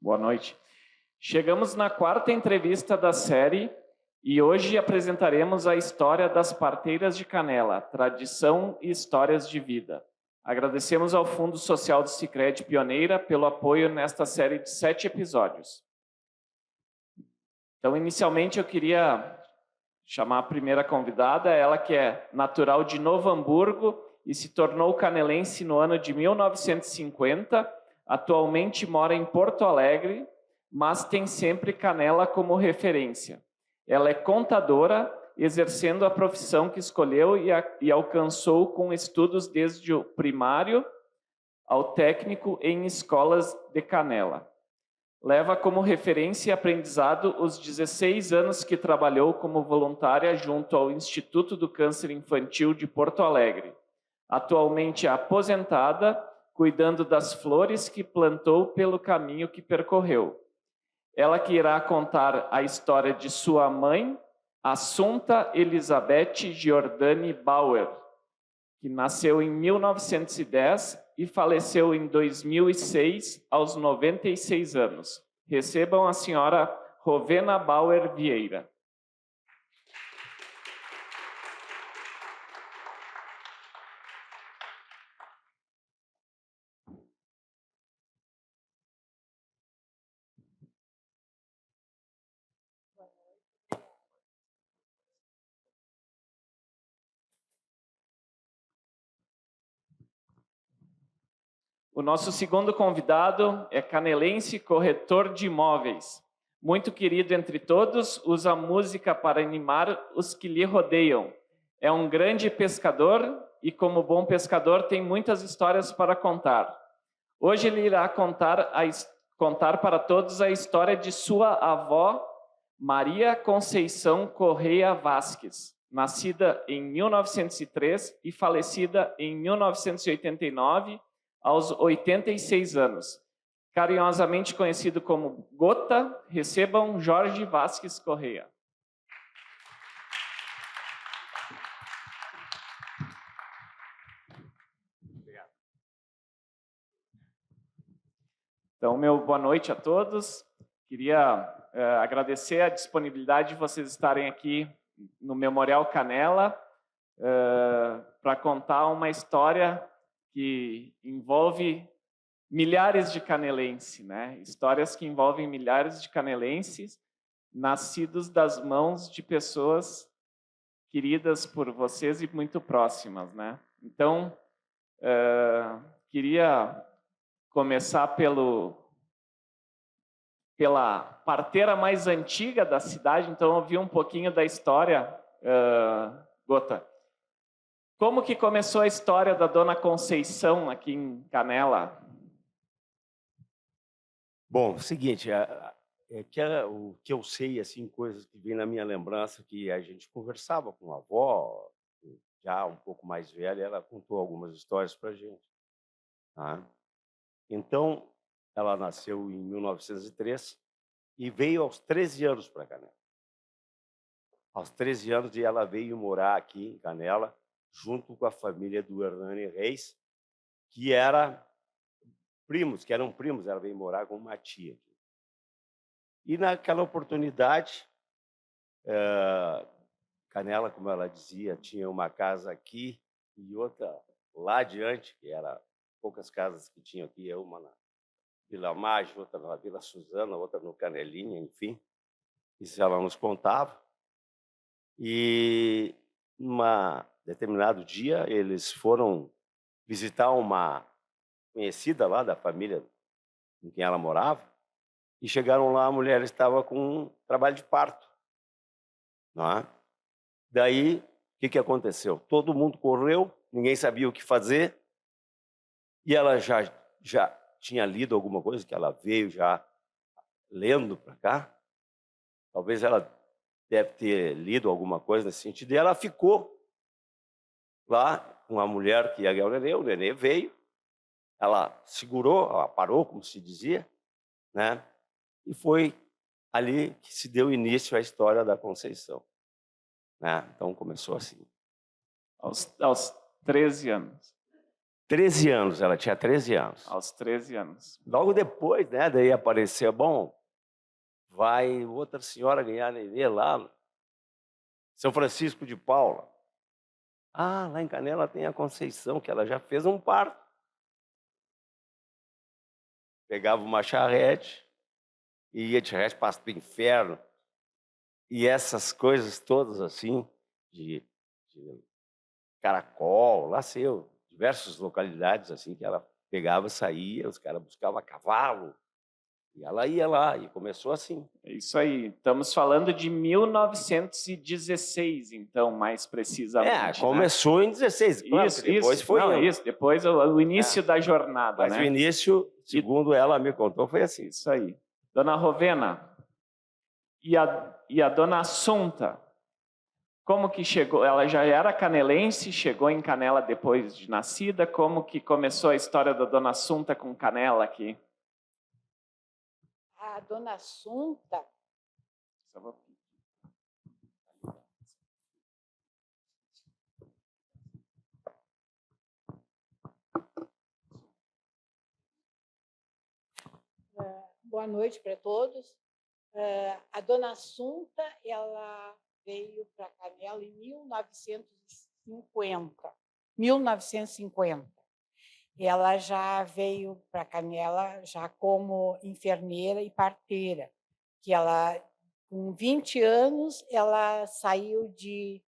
Boa noite. Chegamos na quarta entrevista da série e hoje apresentaremos a história das parteiras de Canela, tradição e histórias de vida. Agradecemos ao Fundo Social do Sicredi Pioneira pelo apoio nesta série de 7 episódios. Então, inicialmente, eu queria chamar a primeira convidada, ela que é natural de Novo Hamburgo e se tornou canelense no ano de 1950, atualmente mora em Porto Alegre, mas tem sempre Canela como referência. Ela é contadora, exercendo a profissão que escolheu e alcançou com estudos desde o primário ao técnico em escolas de Canela. Leva como referência e aprendizado os 16 anos que trabalhou como voluntária junto ao Instituto do Câncer Infantil de Porto Alegre. Atualmente aposentada, cuidando das flores que plantou pelo caminho que percorreu. Ela que irá contar a história de sua mãe, Assunta Elizabeth Giordani Bauer, que nasceu em 1910 e faleceu em 2006, aos 96 anos. Recebam a senhora Rovena Bauer Vieira. O nosso segundo convidado é canelense, corretor de imóveis. Muito querido entre todos, usa música para animar os que lhe rodeiam. É um grande pescador e, como bom pescador, tem muitas histórias para contar. Hoje ele irá contar para todos a história de sua avó, Maria Conceição Correia Vasques, nascida em 1903 e falecida em 1989, aos 86 anos. Carinhosamente conhecido como Gota, recebam Jorge Vasques Correia. Obrigado. Então, meu boa noite a todos. Queria agradecer a disponibilidade de vocês estarem aqui no Memorial Canela para contar uma história que envolve milhares de canelenses, né? Histórias que envolvem milhares de canelenses nascidos das mãos de pessoas queridas por vocês e muito próximas, né? Então, queria começar pela parteira mais antiga da cidade, então eu vi um pouquinho da história, Gota. Como que começou a história da Dona Conceição aqui em Canela? Bom, seguinte, o que eu sei, assim, coisas que vêm na minha lembrança, que a gente conversava com a avó, já um pouco mais velha, ela contou algumas histórias para a gente. Tá? Então, ela nasceu em 1903 e veio aos 13 anos para Canela. Aos 13 anos, ela veio morar aqui em Canela, junto com a família do Hernani Reis, que eram primos, ela veio morar com uma tia. E naquela oportunidade, Canela, como ela dizia, tinha uma casa aqui e outra lá adiante, que eram poucas casas que tinham aqui, uma na Vila Mágica, outra na Vila Suzana, outra no Canelinha, enfim. Isso ela nos contava. E, num determinado dia, eles foram visitar uma conhecida lá da família com quem ela morava, e chegaram lá, a mulher estava com um trabalho de parto. Não é? Daí, o que aconteceu? Todo mundo correu, ninguém sabia o que fazer, e ela já tinha lido alguma coisa, que ela veio já lendo para cá. Talvez ela deve ter lido alguma coisa nesse sentido, e ela ficou lá com a mulher que ia ganhar o nenê veio, ela segurou, ela parou, como se dizia, né? E foi ali que se deu início à história da Conceição. Né? Então, começou assim. Aos 13 anos. 13 anos, ela tinha 13 anos. Aos 13 anos. Logo depois, né, daí apareceu, bom, vai outra senhora ganhar nenê lá, São Francisco de Paula. Ah, lá em Canela tem a Conceição, que ela já fez um parto. Pegava uma charrete, e ia de charrete para o inferno. E essas coisas todas assim, de Caracol, lá sei eu, diversas localidades assim, que ela pegava, saía, os caras buscavam cavalo, e ela ia lá, e começou assim. É isso aí. Estamos falando de 1916, então, mais precisamente. Começou em 16, claro, isso, depois isso. foi Não, isso. Depois o início da jornada, mas né? o início, segundo ela me contou, foi assim. Isso aí. Dona Rovena, e a dona Assunta, como que chegou? Ela já era canelense, chegou em Canela depois de nascida. Como que começou a história da dona Assunta com Canela aqui? A dona Assunta, boa noite para todos. A dona Assunta, ela veio para Canela em 1950. Ela já veio para Canela já como enfermeira e parteira, que ela, com 20 anos, ela saiu de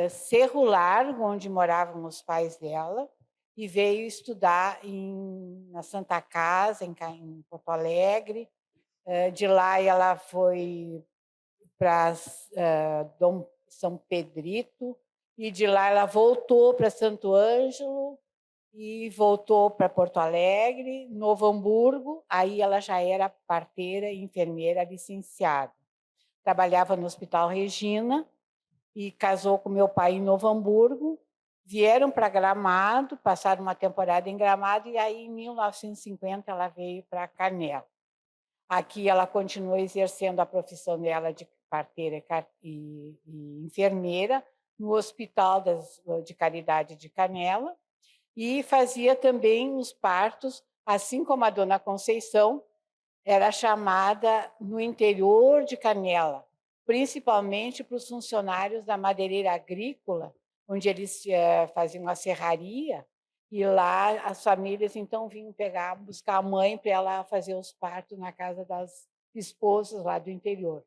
Cerro Largo, onde moravam os pais dela, e veio estudar na Santa Casa, em Porto Alegre. De lá ela foi para Dom São Pedrito, e de lá ela voltou para Santo Ângelo, e voltou para Porto Alegre, Novo Hamburgo. Aí ela já era parteira e enfermeira licenciada. Trabalhava no Hospital Regina e casou com meu pai em Novo Hamburgo. Vieram para Gramado, passaram uma temporada em Gramado, e aí em 1950 ela veio para Canela. Aqui ela continuou exercendo a profissão dela de parteira e enfermeira no Hospital de Caridade de Canela, e fazia também os partos, assim como a dona Conceição, era chamada no interior de Canela, principalmente para os funcionários da madeireira agrícola, onde eles faziam a serraria, e lá as famílias então vinham buscar a mãe para ela fazer os partos na casa das esposas lá do interior.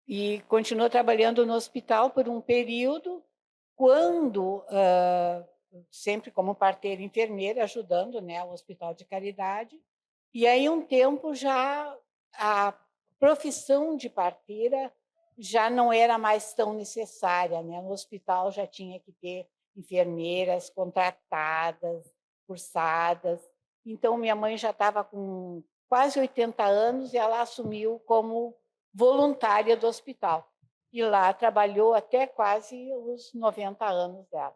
E continuou trabalhando no hospital por um período, quando sempre como parteira e enfermeira, ajudando, né, o Hospital de Caridade. E aí, um tempo, já a profissão de parteira já não era mais tão necessária, né? No hospital já tinha que ter enfermeiras contratadas, cursadas. Então, minha mãe já estava com quase 80 anos e ela assumiu como voluntária do hospital. E lá trabalhou até quase os 90 anos dela.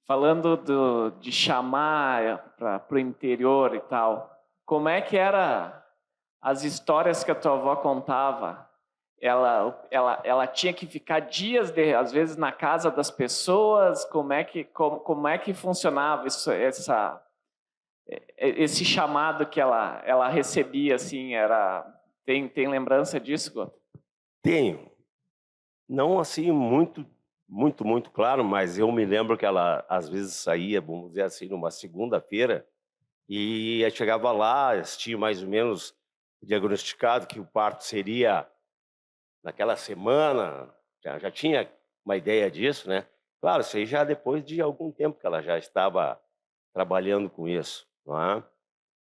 Falando de chamar para o interior e tal, como é que era as histórias que a tua avó contava? Ela tinha que ficar dias, às vezes, na casa das pessoas? Como é que funcionava esse chamado que ela recebia? Assim, tem lembrança disso, Gota? Tenho. Não assim muito claro, mas eu me lembro que ela às vezes saía, vamos dizer assim, numa segunda-feira, e chegava lá, tinha mais ou menos diagnosticado que o parto seria naquela semana, já tinha uma ideia disso, né? Claro, isso aí já depois de algum tempo que ela já estava trabalhando com isso, não é?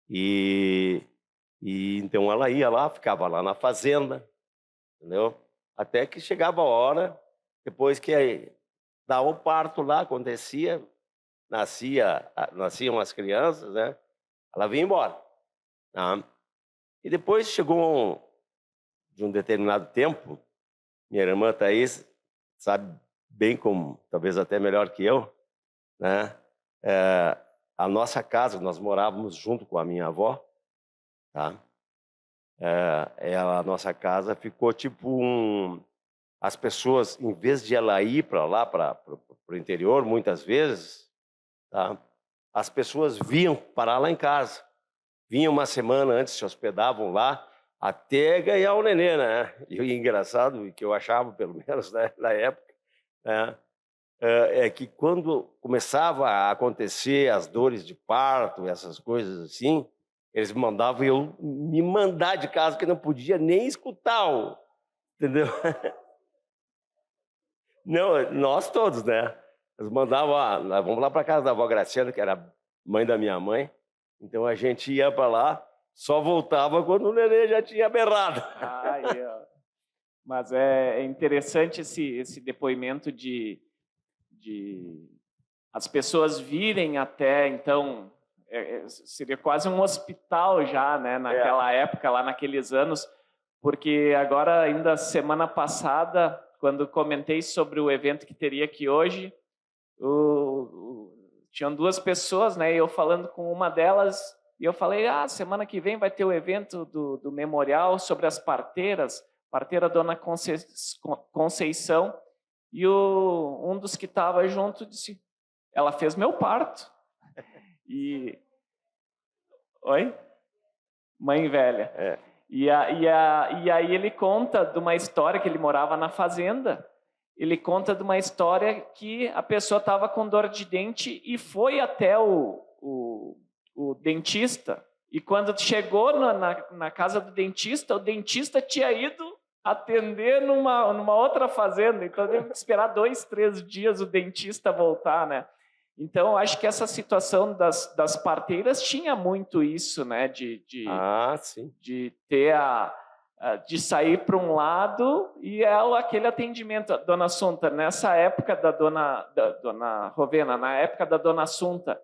E então ela ia lá, ficava lá na fazenda, entendeu? Até que chegava a hora, depois que dava o parto lá, acontecia, nasciam as crianças, né? Ela vinha embora. Tá? E depois chegou de um determinado tempo, minha irmã Thaís sabe bem como, talvez até melhor que eu, né? A nossa casa, nós morávamos junto com a minha avó, tá? A nossa casa ficou tipo as pessoas, em vez de ela ir para lá, para o interior, muitas vezes, tá? As pessoas vinham parar lá em casa. Vinham uma semana antes, se hospedavam lá, até ganhar o nenê, né? E o engraçado, que eu achava, pelo menos, né, na época, né, é que quando começava a acontecer as dores de parto, essas coisas assim, eles mandavam eu me mandar de casa, que não podia nem escutar, entendeu? Não, nós todos, né? Eles mandavam, vamos lá para casa da avó Graciana, que era mãe da minha mãe. Então a gente ia para lá, só voltava quando o nenê já tinha berrado. Aí, ó. Mas é interessante esse depoimento de as pessoas virem até, então, seria quase um hospital já, né, naquela época, lá naqueles anos, porque agora, ainda semana passada, quando comentei sobre o evento que teria aqui hoje, tinham duas pessoas, né, eu falando com uma delas, e eu falei, semana que vem vai ter o evento do memorial sobre as parteiras, parteira Dona Conceição, e um dos que estava junto disse, ela fez meu parto. E... Oi? Mãe velha. É. E aí ele conta de uma história que ele morava na fazenda. Ele conta de uma história que a pessoa estava com dor de dente e foi até o dentista. E quando chegou na casa do dentista, o dentista tinha ido atender numa outra fazenda. Então, teve que esperar 2, 3 dias o dentista voltar, né? Então, acho que essa situação das parteiras tinha muito isso, né? Sim. De ter de sair para um lado e aquele atendimento. A Dona Assunta, nessa época da Dona Rovena, na época da Dona Assunta,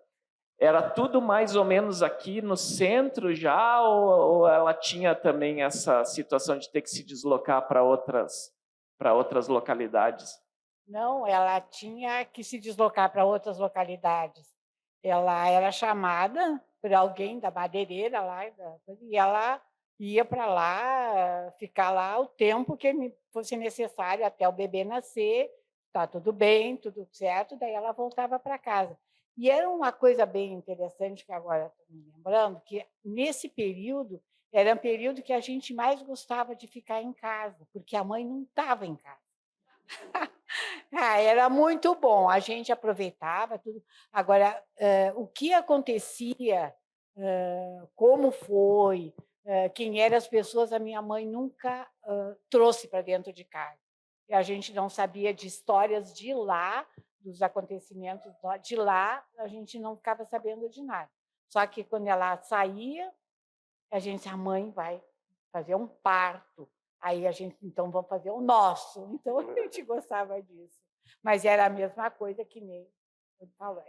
era tudo mais ou menos aqui no centro já, ou ela tinha também essa situação de ter que se deslocar para outras localidades? Não, ela tinha que se deslocar para outras localidades. Ela era chamada por alguém da madeireira lá, e ela ia para lá, ficar lá o tempo que fosse necessário até o bebê nascer, tá tudo bem, tudo certo, daí ela voltava para casa. E era uma coisa bem interessante, que agora estou me lembrando, que nesse período, era um período que a gente mais gostava de ficar em casa, porque a mãe não estava em casa. Era muito bom, a gente aproveitava tudo. Agora, o que acontecia, como foi, quem eram as pessoas, a minha mãe nunca trouxe para dentro de casa. E a gente não sabia de histórias de lá, dos acontecimentos de lá, a gente não ficava sabendo de nada. Só que quando ela saía, a mãe vai fazer um parto. Aí a gente, então, vamos fazer o nosso. Então, a gente gostava disso. Mas era a mesma coisa que nem eu falo,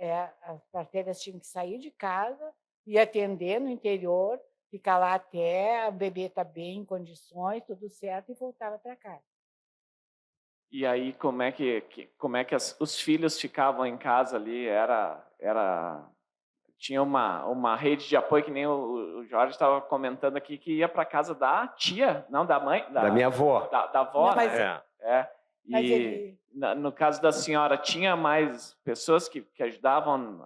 as parteiras tinham que sair de casa e atender no interior, ficar lá até o bebê estar bem, em condições, tudo certo, e voltava para casa. E aí, como é que os filhos ficavam em casa ali? Tinha uma rede de apoio, que nem o Jorge estava comentando aqui, que ia para casa da tia, não, da mãe. Da minha avó. Da avó, não, mas, né? Mas E no caso da senhora, tinha mais pessoas que ajudavam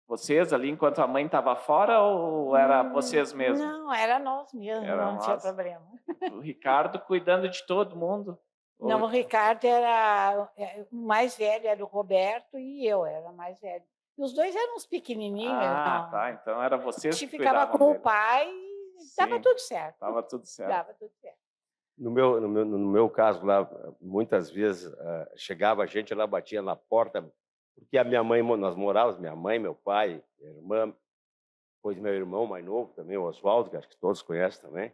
vocês ali enquanto a mãe estava fora, ou era vocês mesmos? Não, era nós mesmos, não tinha problema. O Ricardo cuidando de todo mundo. Não, o Ricardo era o mais velho, era o Roberto, e eu era mais velho. E os dois eram uns pequenininhos. Tá. Então era vocês que cuidavam. A gente ficava com o pai e dava tudo certo. Dava tudo certo. Dava tudo certo. No meu caso lá, muitas vezes chegava a gente lá, batia na porta, porque a minha mãe, nós morávamos, minha mãe, meu pai, minha irmã, depois meu irmão mais novo também, o Oswaldo, que acho que todos conhecem também.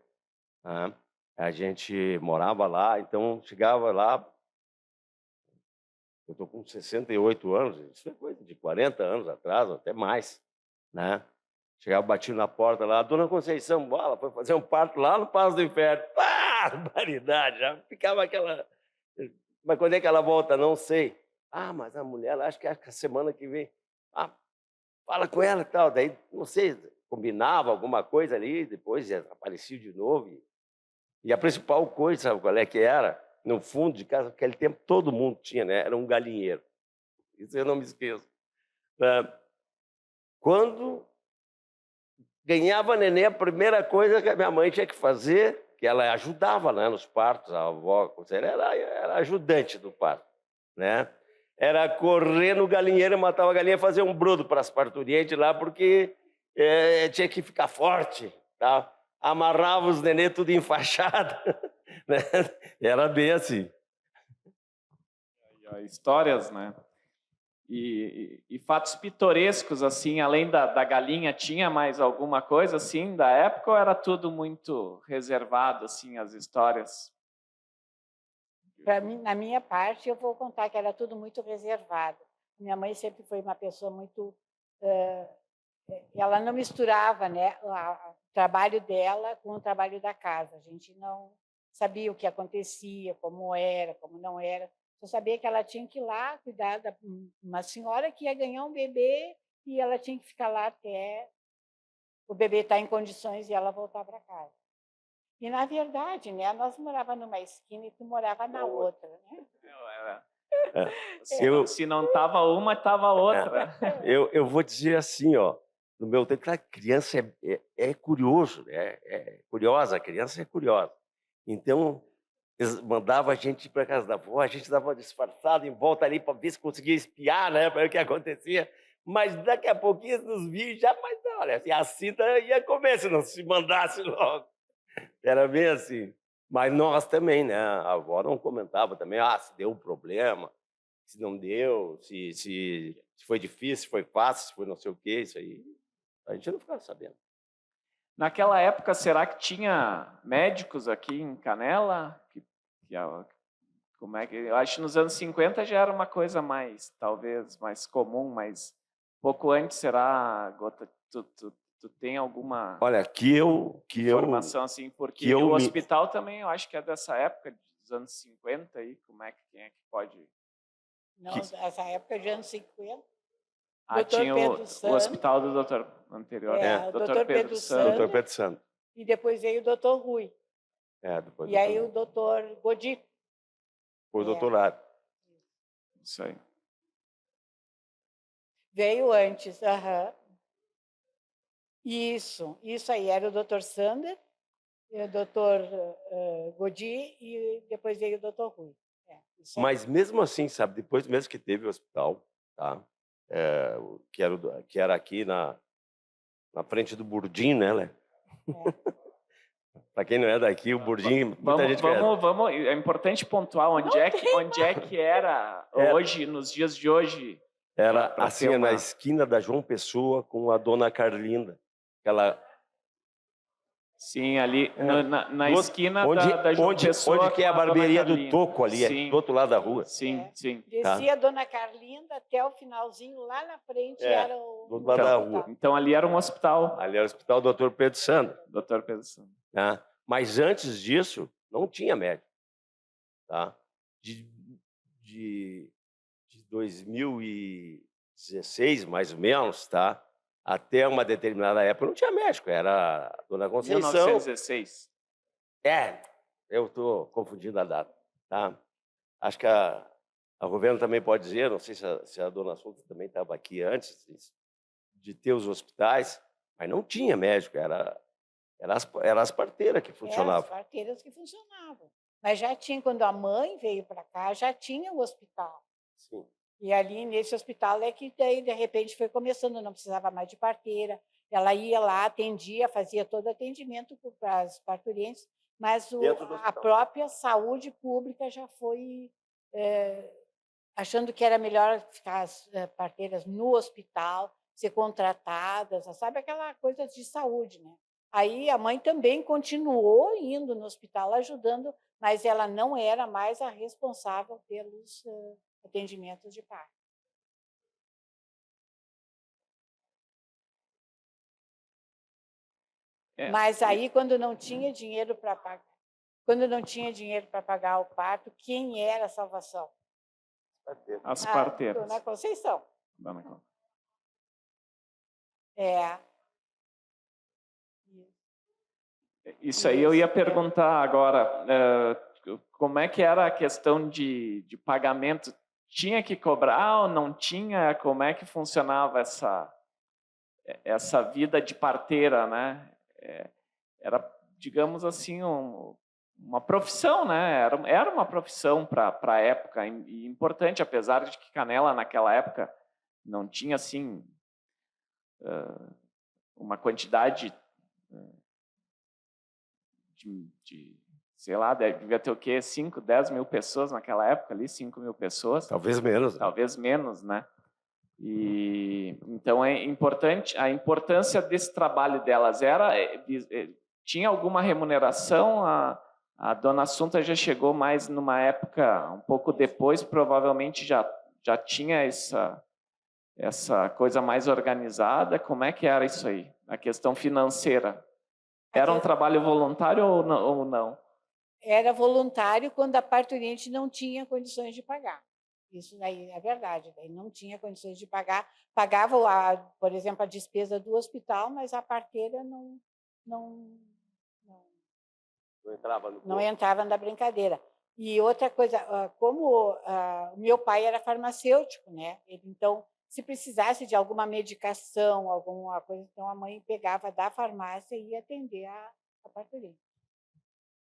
A gente morava lá, então chegava lá, eu estou com 68 anos, isso é coisa de 40 anos atrás, até mais, né? Chegava, batia na porta lá, Dona Conceição, bola, foi fazer um parto lá no Passo do Inferno. Barbaridade, já ficava aquela... Mas quando é que ela volta? Não sei. Mas a mulher, acho que a semana que vem. Fala com ela e tal. Daí, não sei, combinava alguma coisa ali, depois aparecia de novo. E a principal coisa, sabe qual é que era? no fundo de casa, naquele tempo todo mundo tinha, né? Era um galinheiro. Isso eu não me esqueço. Quando ganhava neném, a primeira coisa que a minha mãe tinha que fazer, que ela ajudava, né, nos partos, a avó era ajudante do parto, né? Era correr no galinheiro, matar a galinha, fazer um brodo para as parturientes lá, porque tinha que ficar forte, tá? Amarrava os neném tudo enfaixado, né? Era bem assim. Histórias, né? E fatos pitorescos, assim, além da galinha, tinha mais alguma coisa, assim, da época, ou era tudo muito reservado, assim, as histórias? Para mim, na minha parte, eu vou contar que era tudo muito reservado. Minha mãe sempre foi uma pessoa muito... ela não misturava, né, o trabalho dela com o trabalho da casa. A gente não sabia o que acontecia, como era, como não era. Só sabia que ela tinha que ir lá cuidar de uma senhora que ia ganhar um bebê e ela tinha que ficar lá até o bebê estar em condições e ela voltar para casa. E, na verdade, né, nós morávamos numa esquina e tu morava na outra, né? Se não estava uma, estava outra. Eu vou dizer assim, ó, no meu tempo, a criança é curioso, é curiosa, a criança é curiosa. Então, eles mandavam a gente ir para casa da avó, a gente dava disfarçado em volta ali para ver se conseguia espiar, né, para ver o que acontecia. Mas daqui a pouquinho eles nos viam já, mas olha, a Cida ia comer se não se mandasse logo. Era bem assim. Mas nós também, né? A avó não comentava também, se deu um problema, se não deu, se foi difícil, se foi fácil, se foi não sei o quê, isso aí. A gente não ficava sabendo. Naquela época, será que tinha médicos aqui em Canela? Como é que? Eu acho que nos anos 50 já era uma coisa mais, talvez, mais comum, mas pouco antes, será, Gota? Tu tem alguma informação assim? Porque o hospital também, eu acho que é dessa época, dos anos 50 aí, quem é que pode... Não, essa época de anos 50. Tinha o hospital do doutor anterior. O doutor Pedro Santos. Doutor Pedro Santos. E depois veio o doutor Rui. Depois e aí o doutor Godi. Foi doutorado. Isso aí. Veio antes, Isso aí, era o doutor Sander, o doutor Godi e depois veio o doutor Rui. Mas mesmo assim, sabe, depois mesmo que teve o hospital, tá? Que era aqui na frente do Burdim, né, Lé? Para quem não é daqui, o Burdim, muita gente vamos, é importante pontuar onde é que era hoje, nos dias de hoje. Era assim, na esquina da João Pessoa com a dona Carlinda. Ela... Sim, ali na esquina da João Pessoa. Onde que é a barbearia do Toco ali, do outro lado da rua. Sim. Descia a dona Carlinda até o finalzinho, lá na frente era o... Do outro lado da rua. Então ali era um hospital. Ali era o hospital do Dr. Pedro Sandro. Dr. Pedro Sandro. Mas antes disso, não tinha médico. Tá? De 2016, mais ou menos, tá? Até uma determinada época não tinha médico, era a dona Conceição. 1916. Eu estou confundindo a data. Tá? Acho que a Rovena também pode dizer, não sei se a dona Souza também estava aqui antes de ter os hospitais, mas não tinha médico, era as parteiras que funcionavam. As parteiras que funcionavam. Mas já tinha, quando a mãe veio para cá, já tinha o hospital. Sim. E ali, nesse hospital, é que daí, de repente, foi começando, não precisava mais de parteira. Ela ia lá, atendia, fazia todo atendimento para as parturientes, mas a própria saúde pública já foi achando que era melhor ficar as parteiras no hospital, ser contratadas, sabe aquela coisa de saúde, né? Aí a mãe também continuou indo no hospital, ajudando, mas ela não era mais a responsável pelos atendimentos de parto. Mas aí, quando não tinha dinheiro para pagar, o parto, quem era a salvação? As parteiras. Dona Conceição. Isso aí eu ia perguntar agora. como é que era a questão de pagamento? Tinha que cobrar ou não tinha? Como é que funcionava essa vida de parteira, né? Era, digamos assim, uma profissão, né? Era uma profissão para a época e importante, apesar de que Canela naquela época não tinha assim uma quantidade de sei lá, devia ter o quê? 5, 10 mil pessoas naquela época ali, 5 mil pessoas. Talvez menos. Talvez menos, né? E então é importante, a importância desse trabalho delas tinha alguma remuneração? A dona Assunta já chegou mais numa época um pouco depois, provavelmente já tinha essa coisa mais organizada. Como é que era isso aí? A questão financeira. Era um trabalho voluntário ou não? Era voluntário quando a parturiente não tinha condições de pagar. Isso daí é verdade, daí não tinha condições de pagar. Pagava, por exemplo, a despesa do hospital, mas a parteira não entrava na brincadeira. E outra coisa, como o meu pai era farmacêutico, né? Então, se precisasse de alguma medicação, alguma coisa, então a mãe pegava da farmácia e ia atender a parturiente.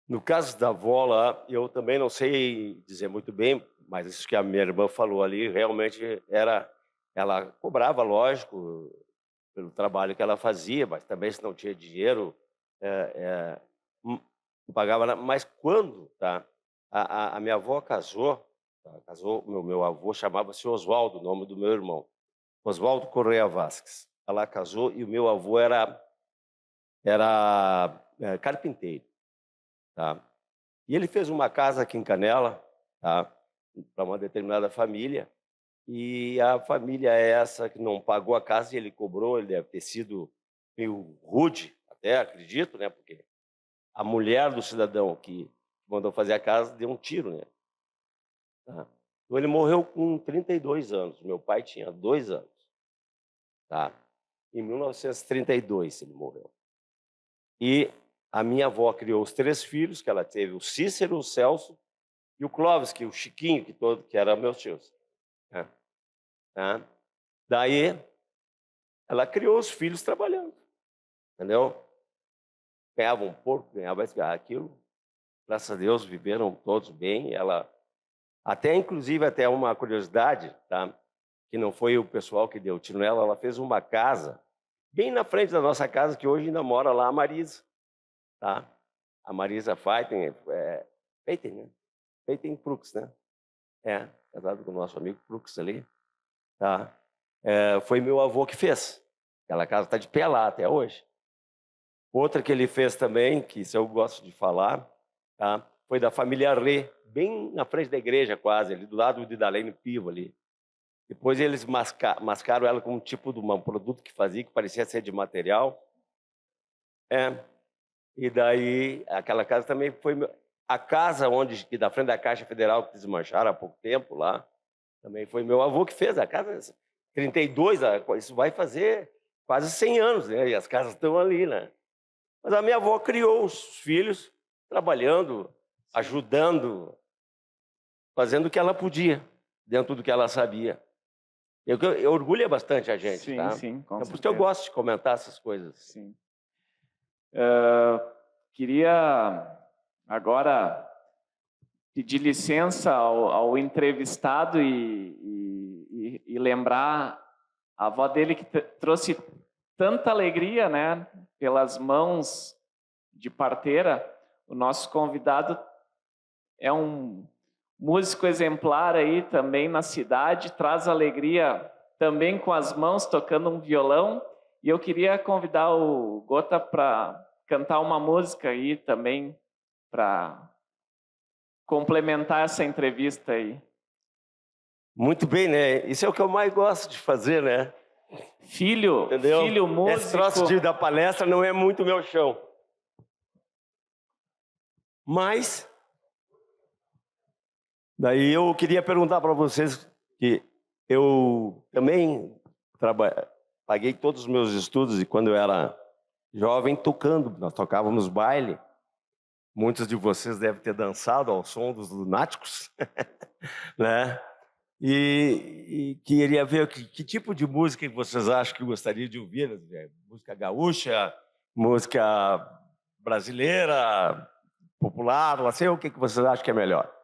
No caso da avó lá, eu também não sei dizer muito bem, mas isso que a minha irmã falou ali, realmente ela cobrava, lógico, pelo trabalho que ela fazia, mas também se não tinha dinheiro, não pagava nada. Mas quando a minha avó casou, meu avô chamava-se Oswaldo, o nome do meu irmão, Oswaldo Correia Vasques. Ela casou e o meu avô era carpinteiro. Tá? E ele fez uma casa aqui em Canela, tá? Para uma determinada família, e a família é essa que não pagou a casa e ele cobrou. Ele deve ter sido meio rude, até acredito, né? Porque a mulher do cidadão que mandou fazer a casa deu um tiro, né? Tá? Então ele morreu com 32 anos, meu pai tinha 2 anos. Tá? Em 1932 ele morreu. E a minha avó criou os 3 filhos, que ela teve: o Cícero, o Celso e o Clóvis, que o Chiquinho, que era meus tios. Daí, ela criou os filhos trabalhando, entendeu? Ganhava um porco, ganhava aquilo. Graças a Deus, viveram todos bem. Ela, inclusive, até uma curiosidade, tá? Que não foi o pessoal que deu tiro nela, ela fez uma casa bem na frente da nossa casa, que hoje ainda mora lá a Marisa. Tá? A Marisa Feiten, né? Feiten Prux, né? Casado com o nosso amigo Prux ali. Tá? Foi meu avô que fez. Aquela casa está de pé lá até hoje. Outra que ele fez também, que isso eu gosto de falar, tá? Foi da família Rê, bem na frente da igreja quase, ali do lado de Dalene Pivo ali. Depois eles mascaram ela com um tipo de um produto que fazia, que parecia ser de material. E daí, aquela casa também foi... A casa que da frente da Caixa Federal, que desmancharam há pouco tempo lá, também foi meu avô que fez. A casa 32, isso vai fazer quase 100 anos, né? E as casas estão ali, né? Mas a minha avó criou os filhos, trabalhando, ajudando, fazendo o que ela podia, dentro do que ela sabia. Eu orgulha bastante a gente, sim, tá? Sim, com por isso que eu gosto de comentar essas coisas. Sim. Queria agora pedir licença ao entrevistado e lembrar a avó dele que trouxe tanta alegria, né, pelas mãos de parteira. O nosso convidado é um músico exemplar aí também na cidade, traz alegria também com as mãos, tocando um violão. E eu queria convidar o Gota para cantar uma música aí também, para complementar essa entrevista aí. Muito bem, né? Isso é o que eu mais gosto de fazer, né? Filho músico. Esse troço da palestra não é muito meu chão. Mas, daí eu queria perguntar para vocês que eu também paguei todos os meus estudos e quando eu era jovem tocando, nós tocávamos baile. Muitos de vocês devem ter dançado ao som dos Lunáticos, né? E queria ver que tipo de música que vocês acham que gostariam de ouvir. Música gaúcha, música brasileira, popular, não sei o que vocês acham que é melhor.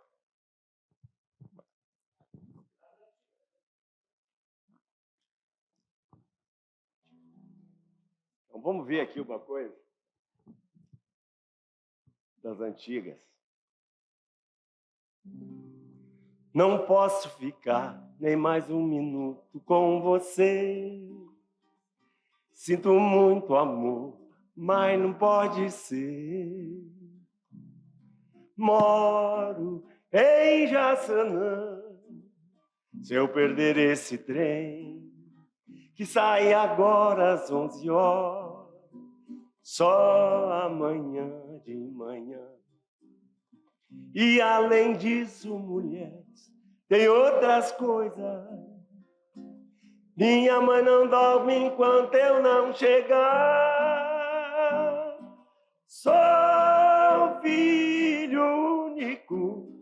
Então vamos ver aqui uma coisa das antigas. Não posso ficar nem mais um minuto com você. Sinto muito amor, mas não pode ser. Moro em Jaçanã. Se eu perder esse trem, que sai agora às 11 horas, só amanhã de manhã. E além disso, mulheres, tem outras coisas. Minha mãe não dorme enquanto eu não chegar. Sou filho único,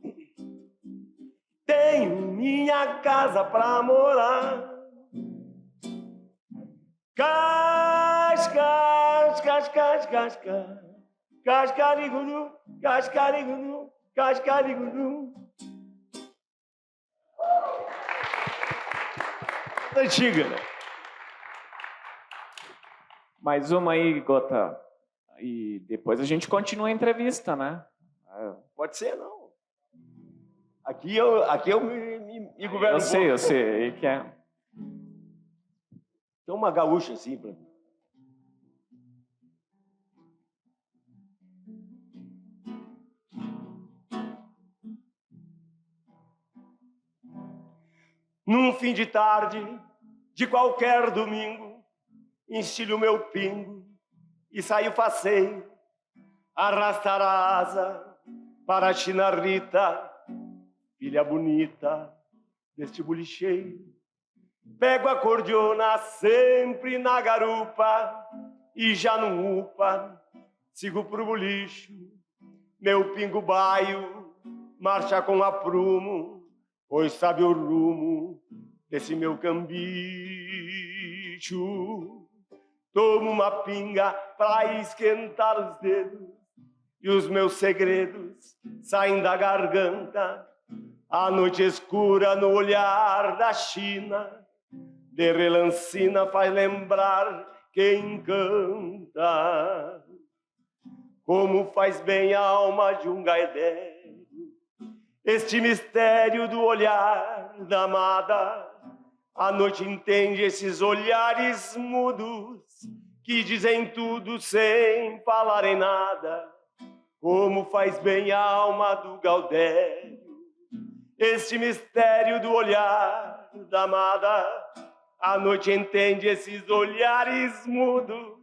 tenho minha casa pra morar. Cascariguru, cascariguru, cascariguru. Antiga, né? Mais uma aí, Gota. E depois a gente continua a entrevista, né? Pode ser, não. Aqui eu me governo. Eu sei. Aí que é. Então uma gaúcha assim pra mim. Num fim de tarde, de qualquer domingo, enstilho meu pingo e saio faceiro, arrastar a asa para a China Rita, filha bonita deste bolicheiro. Pego a cordiona sempre na garupa e já não upa, sigo pro bolicho, meu pingo baio, marcha com aprumo, pois sabe o rumo desse meu cambicho. Tomo uma pinga pra esquentar os dedos e os meus segredos saem da garganta. A noite escura no olhar da China, de relancina faz lembrar quem canta. Como faz bem a alma de um gaidério este mistério do olhar da amada. A noite entende esses olhares mudos que dizem tudo sem falarem nada. Como faz bem a alma do Gaudério este mistério do olhar da amada. A noite entende esses olhares mudos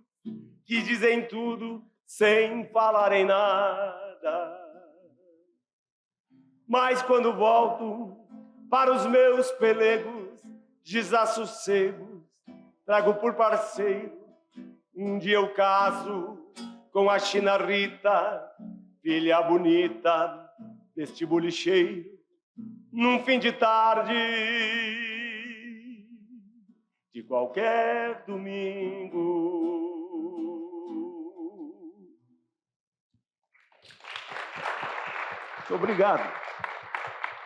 que dizem tudo sem falarem nada. Mas quando volto para os meus pelegos, desassossegos, trago por parceiro um dia eu caso com a China Rita, filha bonita deste bolicheiro. Num fim de tarde de qualquer domingo. Muito obrigado.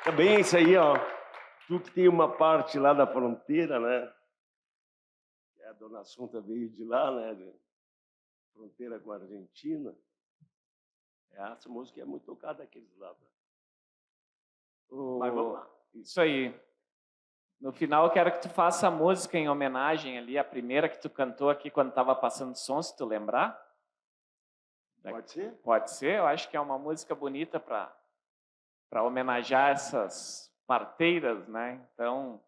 Também isso aí, ó. Tu que tem uma parte lá da fronteira, né? A dona Assunta veio de lá, né? De fronteira com a Argentina. Essa música é muito tocada daqueles lá. Mas vamos lá. Isso aí. No final, eu quero que tu faça a música em homenagem ali, a primeira que tu cantou aqui quando estava passando som, se tu lembrar. Pode ser? Pode ser. Eu acho que é uma música bonita para homenagear essas parteiras, né? Então...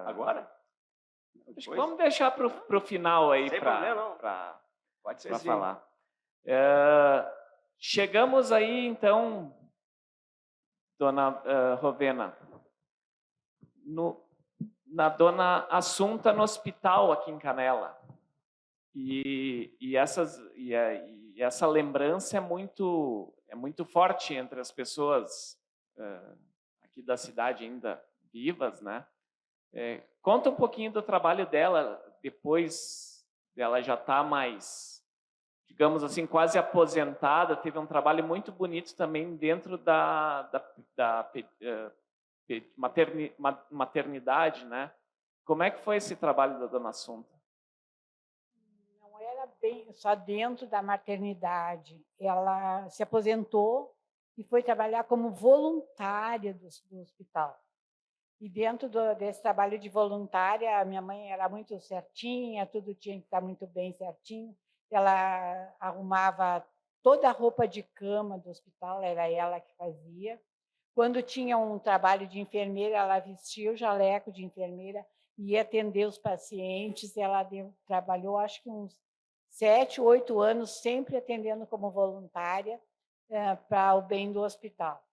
Agora? Acho que vamos deixar para o final aí para falar. Chegamos aí, então, dona Rovena, na dona Assunta no hospital aqui em Canela. E e essa lembrança é muito forte entre as pessoas aqui da cidade ainda vivas, né? Conta um pouquinho do trabalho dela depois dela já estar mais, digamos assim, quase aposentada. Teve um trabalho muito bonito também dentro da maternidade, né? Como é que foi esse trabalho da dona Assunta? Não era bem só dentro da maternidade. Ela se aposentou e foi trabalhar como voluntária do hospital. E dentro desse trabalho de voluntária, a minha mãe era muito certinha, tudo tinha que estar muito bem certinho. Ela arrumava toda a roupa de cama do hospital, era ela que fazia. Quando tinha um trabalho de enfermeira, ela vestia o jaleco de enfermeira e ia atender os pacientes. Ela trabalhou, acho que uns 7, 8 anos, sempre atendendo como voluntária para o bem do hospital.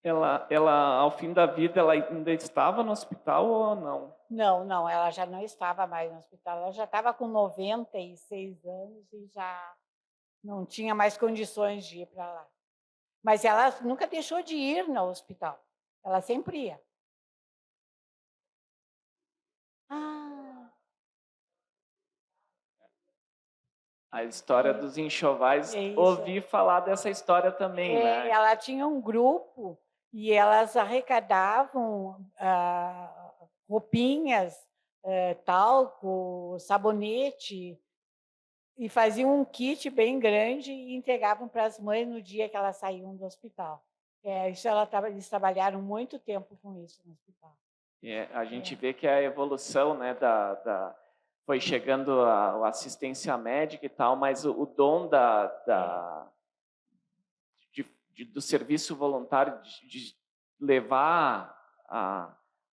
Ela, ao fim da vida, ela ainda estava no hospital ou não? Não, ela já não estava mais no hospital. Ela já estava com 96 anos e já não tinha mais condições de ir para lá. Mas ela nunca deixou de ir no hospital. Ela sempre ia. Ah, A história dos enxovais, ouvi falar dessa história também, né? Ela tinha um grupo e elas arrecadavam roupinhas, talco, sabonete, e faziam um kit bem grande e entregavam para as mães no dia que elas saíam do hospital. Eles trabalharam muito tempo com isso no hospital. A gente vê que a evolução, né, foi chegando a assistência médica e tal, mas o dom do serviço voluntário de levar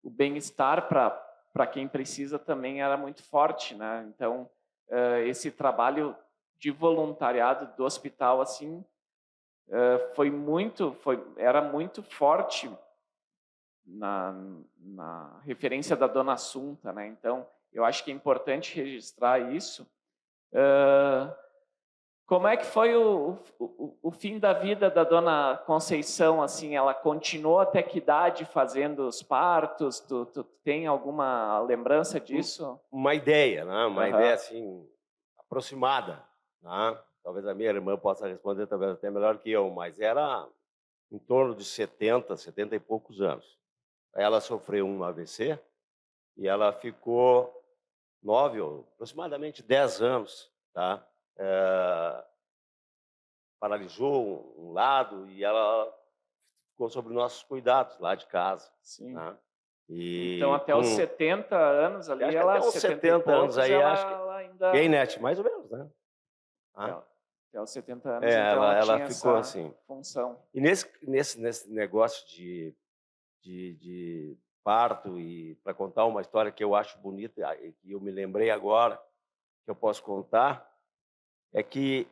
o bem-estar para quem precisa também era muito forte, né? Então, esse trabalho de voluntariado do hospital assim era muito forte na referência da dona Assunta, né? Então, eu acho que é importante registrar isso. Como é que foi o fim da vida da dona Conceição? Assim, ela continuou até que idade fazendo os partos? Tu tem alguma lembrança disso? Uma ideia, né? Uma ideia assim aproximada, né? Talvez a minha irmã possa responder, talvez até melhor que eu, mas era em torno de 70 e poucos anos. Ela sofreu um AVC e ela ficou 9 ou aproximadamente 10 anos, tá? Paralisou um lado e ela ficou sob nossos cuidados lá de casa. Sim. Né? E então, até os 70 anos ali, acho que ela... até uns 70 anos aí, acho que... ela ainda... Bem, net, mais ou menos, né? Até os 70 anos, então ela tinha ficou essa assim função. E nesse negócio de parto, e para contar uma história que eu acho bonita, e que eu me lembrei agora, que eu posso contar, é que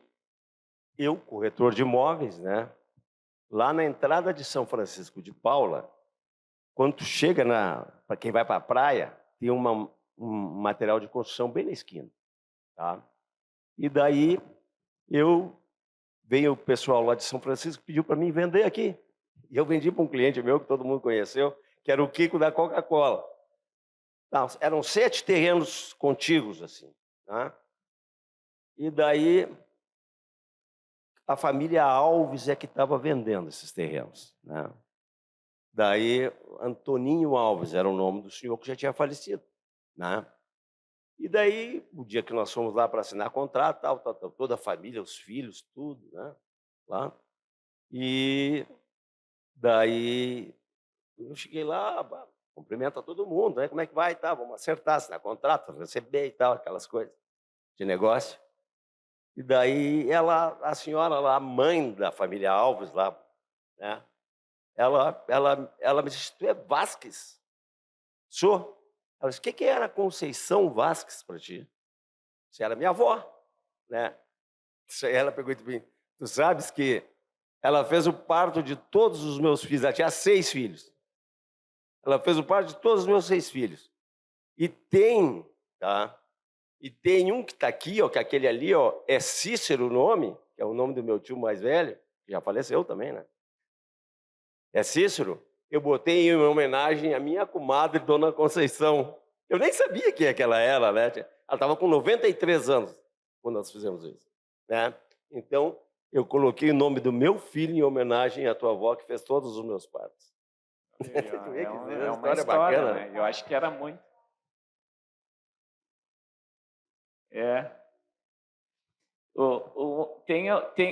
eu, corretor de imóveis, né, lá na entrada de São Francisco de Paula, quando tu chega para quem vai para a praia, tem um material de construção bem na esquina, tá? E daí veio o pessoal lá de São Francisco, pediu para mim vender aqui. E eu vendi para um cliente meu que todo mundo conheceu, que era o Kiko da Coca-Cola. Eram 7 terrenos contíguos, assim. Né? E daí a família Alves é que estava vendendo esses terrenos. Né? Daí Antoninho Alves era o nome do senhor que já tinha falecido. Né? E daí, o dia que nós fomos lá para assinar contrato, toda a família, os filhos, tudo, né? Lá. E daí eu cheguei lá, cumprimenta todo mundo, né? Como é que vai? Tá, vamos acertar, assinar contrato, receber e tal, aquelas coisas de negócio. E daí a senhora lá, a mãe da família Alves lá, né? Ela me disse: tu é Vasques? Sou. Ela disse: o que era Conceição Vasques para ti? Você era minha avó, né? Ela perguntou para mim: tu sabes que ela fez o parto de todos os meus filhos, ela tinha 6 filhos. Ela fez o parto de todos os meus 6 filhos. E tem, tá? E tem um que está aqui, ó, que aquele ali, ó, é Cícero o nome, que é o nome do meu tio mais velho, que já faleceu também, né? É Cícero. Eu botei em homenagem à minha comadre, Dona Conceição. Eu nem sabia quem é que ela era, né? Ela estava com 93 anos quando nós fizemos isso, né? Então, eu coloquei o nome do meu filho em homenagem à tua avó, que fez todos os meus partos. É uma história bacana, né? Eu acho que era muito.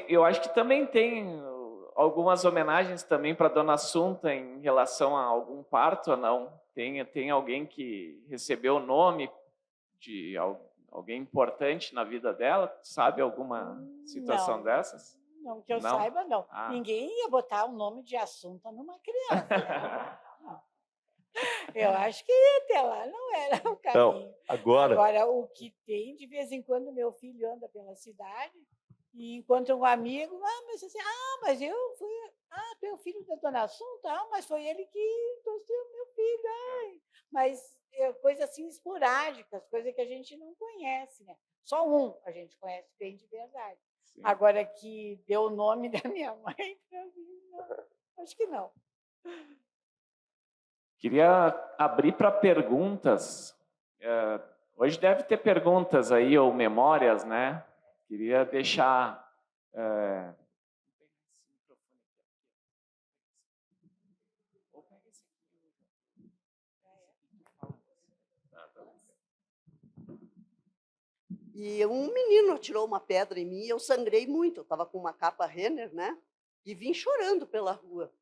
Eu acho que também tem algumas homenagens também para Dona Assunta em relação a algum parto ou não? Tem alguém que recebeu o nome de alguém importante na vida dela? Sabe alguma situação dessas? Não, que eu saiba, não. Ninguém ia botar o nome de Assunta numa criança. Eu acho que até lá não era o caminho. Então, agora, o que tem, de vez em quando, meu filho anda pela cidade e encontra um amigo, mas assim, mas eu fui, tu é o filho da Dona Assunta? Mas foi ele que trouxe o meu filho. Mas coisas assim esporádicas, coisas que a gente não conhece, né? Só um a gente conhece bem de verdade. Sim. Agora, que deu o nome da minha mãe, não, acho que não. Queria abrir para perguntas. Hoje deve ter perguntas aí, ou memórias, né? Queria deixar... E um menino tirou uma pedra em mim e eu sangrei muito. Eu estava com uma capa Renner, né? E vim chorando pela rua.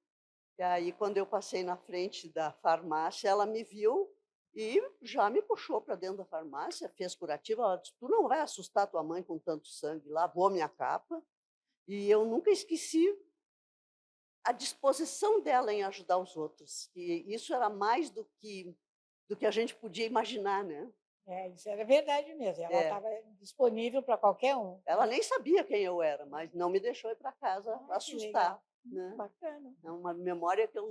E aí, quando eu passei na frente da farmácia, ela me viu e já me puxou para dentro da farmácia, fez curativa. Ela disse, tu não vai assustar tua mãe com tanto sangue. Lavou minha capa. E eu nunca esqueci a disposição dela em ajudar os outros. E isso era mais do que a gente podia imaginar, né? Isso era verdade mesmo. Ela estava disponível para qualquer um. Ela nem sabia quem eu era, mas não me deixou ir para casa assustar. Né? Bacana. É uma memória que eu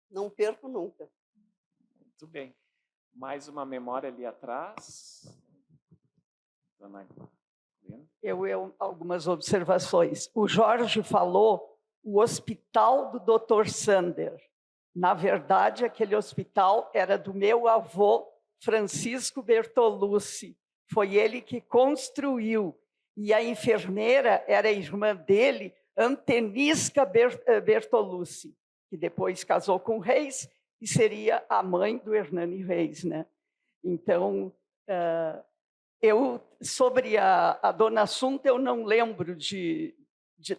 não perco nunca. Muito bem. Mais uma memória ali atrás. Dona Eu algumas observações. O Jorge falou o hospital do Dr. Sander. Na verdade, aquele hospital era do meu avô, Francisco Bertolucci. Foi ele que construiu. E a enfermeira era a irmã dele, Antenisca Bertolucci, que depois casou com Reis e seria a mãe do Hernani Reis, né? Então, sobre a Dona Assunta, eu não lembro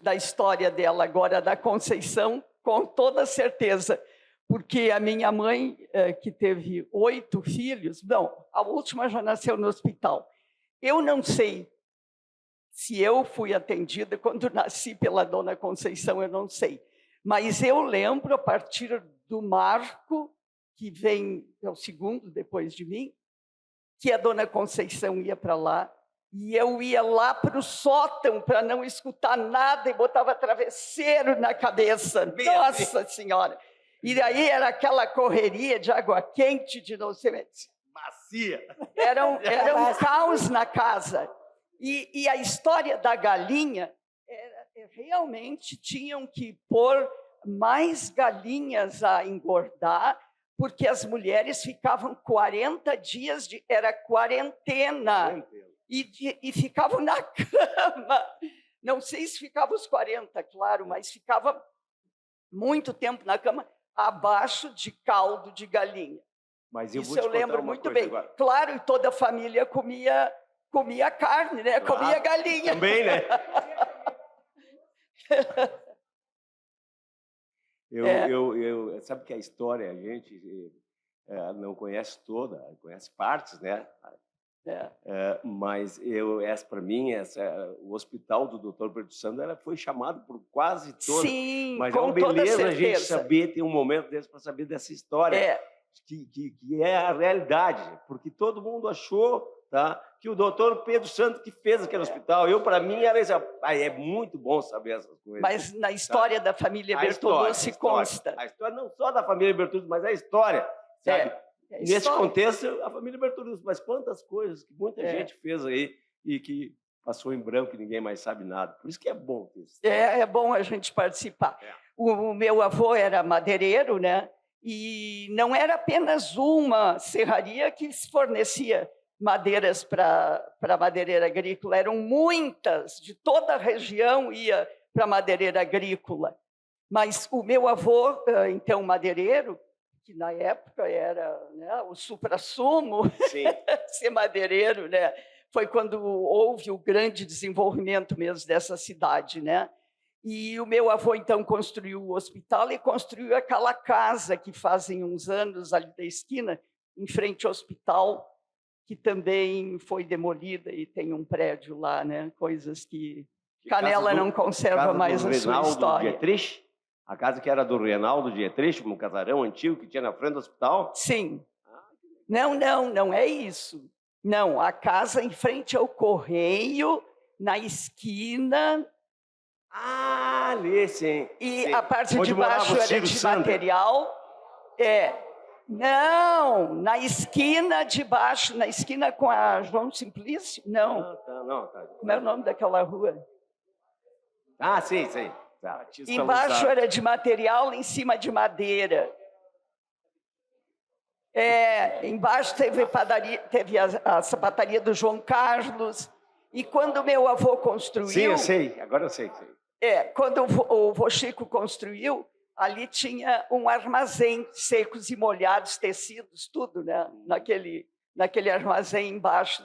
da história dela agora, da Conceição, com toda certeza, porque a minha mãe, que teve 8 filhos, a última já nasceu no hospital. Eu não sei se eu fui atendida quando nasci pela Dona Conceição, eu não sei. Mas eu lembro, a partir do Marco, que vem, é o segundo depois de mim, que a Dona Conceição ia para lá, e eu ia lá para o sótão para não escutar nada e botava travesseiro na cabeça. Nossa Senhora! E daí era aquela correria de água quente, de não sei... Macia! Era um caos na casa. E a história da galinha, realmente tinham que pôr mais galinhas a engordar, porque as mulheres ficavam 40 dias, era quarentena, e ficavam na cama. Não sei se ficava os 40, claro, mas ficava muito tempo na cama, abaixo de caldo de galinha. Mas isso eu lembro muito bem. Agora. Claro, e toda a família comia carne, né? Claro, comia galinha. Também, né? Sabe que a história a gente não conhece toda, conhece partes, né? Mas para mim, o hospital do Dr. Berto Sander foi chamado por quase toda. Sim, mas com é uma beleza toda a gente saber, ter um momento desse para saber dessa história, que é a realidade, porque todo mundo achou, tá, que o Dr. Pedro Santos que fez aquele hospital. Para mim, era isso. É muito bom saber essas coisas. Mas na história da família Bertolucci consta. A história não só da família Bertolucci, mas a história, sabe? Nesse história. contexto, a família Bertolucci, mas quantas coisas que muita gente fez aí e que passou em branco e ninguém mais sabe nada. Por isso que é bom isso. É bom a gente participar. O meu avô era madeireiro, né? E não era apenas uma serraria que fornecia madeiras para a madeireira agrícola, eram muitas, de toda a região ia para a madeireira agrícola. Mas o meu avô, então, madeireiro, que na época era, né, o suprassumo, ser madeireiro, né? Foi quando houve o grande desenvolvimento mesmo dessa cidade, né? E o meu avô, então, construiu o hospital e construiu aquela casa que fazem uns anos ali da esquina, em frente ao hospital, que também foi demolida e tem um prédio lá, né? Coisas que Canela não conserva mais a sua história. Dietrich? A casa que era do Reinaldo Dietrich, um casarão antigo que tinha na frente do hospital? Sim. Não é isso. Não, a casa em frente ao correio, na esquina. Ah, ali, sim. E sim. a parte Onde de baixo morava o era Ciro de Sandra. material. Não, na esquina de baixo, na esquina com a João Simplício. Não. Tá. Como é o nome daquela rua? Ah, sim. Tá. Embaixo era de material, em cima de madeira. Embaixo teve padaria, teve a sapataria do João Carlos. E quando meu avô construiu... Sim, eu sei. Agora eu sei. Quando o vô Chico construiu, ali tinha um armazém, secos e molhados, tecidos, tudo, né? Naquele armazém embaixo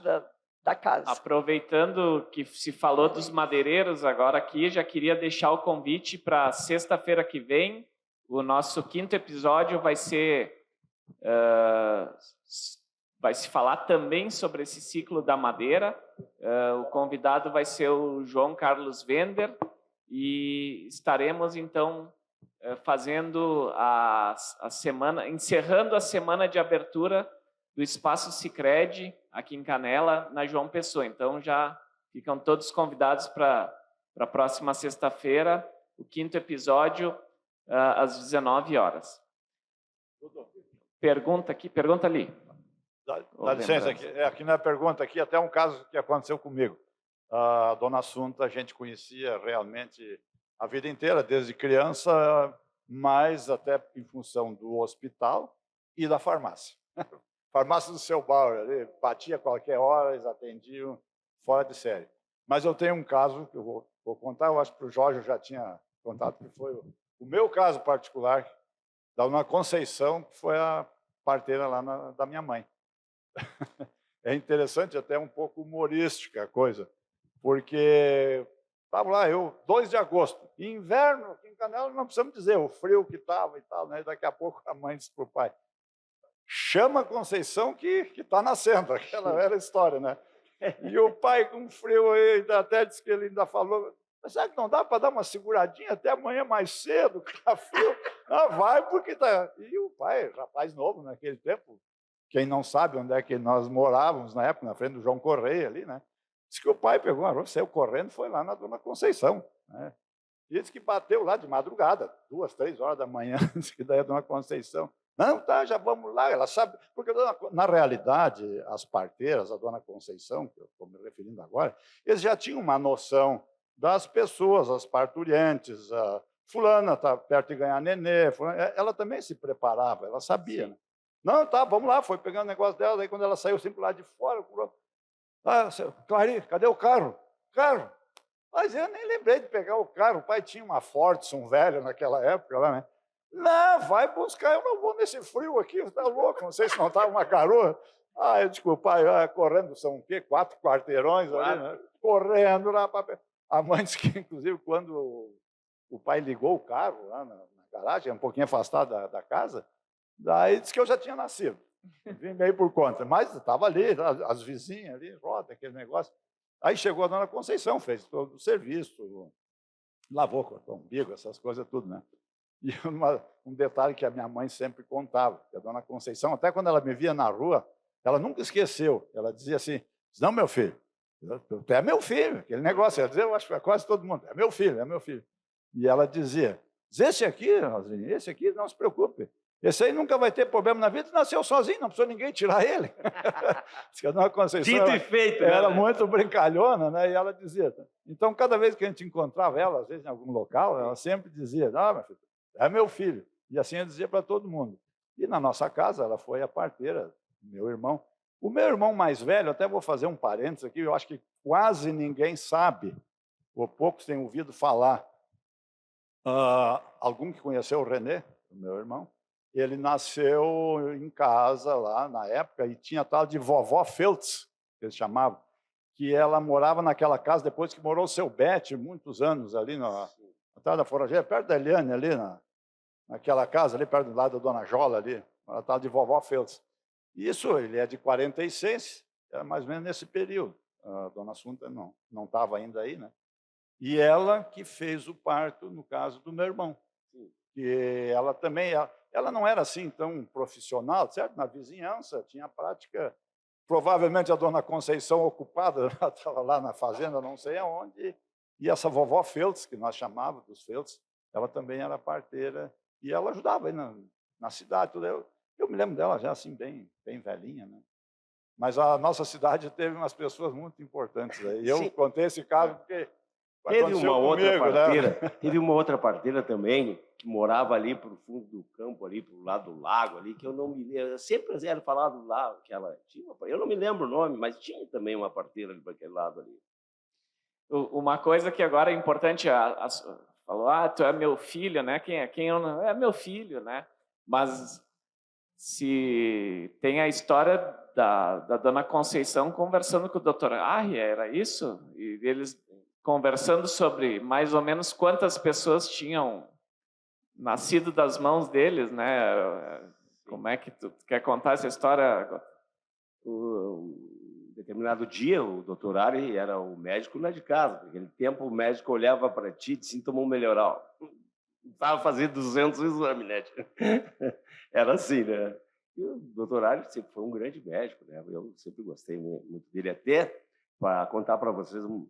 da casa. Aproveitando que se falou dos madeireiros agora aqui, já queria deixar o convite para sexta-feira que vem. O nosso 5º episódio vai ser... vai se falar também sobre esse ciclo da madeira. O convidado vai ser o João Carlos Wender e estaremos, então, fazendo a semana, encerrando a semana de abertura do Espaço Sicredi aqui em Canela, na João Pessoa. Então, já ficam todos convidados para a próxima sexta-feira, o 5º episódio, às 19 horas. Pergunta aqui, pergunta ali. Dá licença, aqui na pergunta, aqui até um caso que aconteceu comigo. A dona Assunta a gente conhecia realmente a vida inteira, desde criança, mas até em função do hospital e da farmácia. Farmácia do Seu Bauer, ali, batia a qualquer hora, eles atendiam fora de série. Mas eu tenho um caso que eu vou contar, eu acho que o Jorge já tinha contado, que foi o meu caso particular, da dona Conceição, que foi a parteira lá da minha mãe. É interessante, até um pouco humorística a coisa, porque estava lá, 2 de agosto, inverno, aqui em Canela, não precisamos dizer o frio que estava e tal, né? Daqui a pouco a mãe disse para o pai, chama a Conceição que está nascendo, aquela velha história, né? E o pai com frio, até disse que ele ainda falou, mas será que não dá para dar uma seguradinha até amanhã mais cedo, que está frio? Não, vai porque está... E o pai, rapaz novo naquele tempo, quem não sabe onde é que nós morávamos na época, na frente do João Correia ali, né? Diz que o pai pegou uma roupa, saiu correndo e foi lá na dona Conceição, né? E disse que bateu lá de madrugada, 2, 3 horas da manhã, disse que daí a dona Conceição, não, tá, já vamos lá, ela sabe, porque na realidade as parteiras, a dona Conceição, que eu estou me referindo agora, eles já tinham uma noção das pessoas, as parturientes, a fulana está perto de ganhar nenê, fulana, ela também se preparava, ela sabia, né? Não, tá, vamos lá, foi pegando o negócio dela, daí quando ela saiu sempre lá de fora, Clari, cadê o carro? Carro? Mas eu nem lembrei de pegar o carro, o pai tinha uma Fordson velha naquela época lá, né? Não, vai buscar, eu não vou nesse frio aqui, você está louco, não sei se não estava uma garoa. Eu disse, o pai, correndo, são o quê? 4 quarteirões ali, né? Correndo lá. A mãe disse que, inclusive, quando o pai ligou o carro lá na garagem, um pouquinho afastado da casa, daí disse que eu já tinha nascido. Vim meio por conta, mas estava ali, as vizinhas ali, roda, aquele negócio. Aí chegou a dona Conceição, fez todo o serviço, lavou, cortou o umbigo, essas coisas tudo, né? E um detalhe que a minha mãe sempre contava, que a dona Conceição, até quando ela me via na rua, ela nunca esqueceu, ela dizia assim, não, meu filho, tu é meu filho, aquele negócio, ela dizia, eu acho que quase todo mundo, é meu filho, é meu filho. E ela dizia, esse aqui, Rosinha, esse aqui, não se preocupe, Esse aí nunca vai ter problema na vida, nasceu sozinho, não precisou ninguém tirar ele. Diz que a Dona Conceição Dito e feito, era né? muito brincalhona, né? E ela dizia... Então, cada vez que a gente encontrava ela, às vezes em algum local, ela sempre dizia, meu filho, é meu filho. E assim eu dizia para todo mundo. E na nossa casa, ela foi a parteira do meu irmão. O meu irmão mais velho, até vou fazer um parênteses aqui, eu acho que quase ninguém sabe, ou poucos têm ouvido falar. Algum que conheceu o René, o meu irmão, ele nasceu em casa lá na época e tinha tal de vovó Feltz, que eles chamavam, que ela morava naquela casa depois que morou o seu Bete, muitos anos ali atrás da Forageira, perto da Eliane, ali naquela casa, ali perto do lado da Dona Jola, ali, ela tal de vovó Feltz. Isso, ele é de 46, era mais ou menos nesse período. A Dona Assunta não estava ainda aí, né? E ela que fez o parto, no caso do meu irmão. Que ela também, ela não era assim tão profissional, certo? Na vizinhança, tinha prática. Provavelmente a Dona Conceição ocupada, estava lá na fazenda, não sei aonde, e essa vovó Feltz, que nós chamávamos dos Feltz, ela também era parteira, e ela ajudava aí na cidade. Tudo. Eu me lembro dela já assim, bem velhinha, né? Mas a nossa cidade teve umas pessoas muito importantes aí. Eu contei esse caso porque Teve uma outra comigo, parteira, né? teve uma outra parteira também, que morava ali para o fundo do campo, ali para o lado do lago, ali, que eu não me lembro. Eu sempre era falado lá que ela tinha. Eu não me lembro o nome, mas tinha também uma parteira ali para aquele lado ali. Uma coisa que agora é importante, falou, tu é meu filho, né? Quem eu não, é meu filho, né? Mas se tem a história da Dona Conceição conversando com o doutor Arri, era isso? E eles conversando sobre mais ou menos quantas pessoas tinham nascido das mãos deles, né? Como é que tu quer contar essa história? Determinado dia, o doutor Ari era o médico lá de casa. Naquele tempo, o médico olhava para ti e sintomas melhorar. Estava fazendo 200 exames, né? Era assim, né? E o doutor Ari sempre foi um grande médico, né? Eu sempre gostei muito dele. Até, para contar para vocês um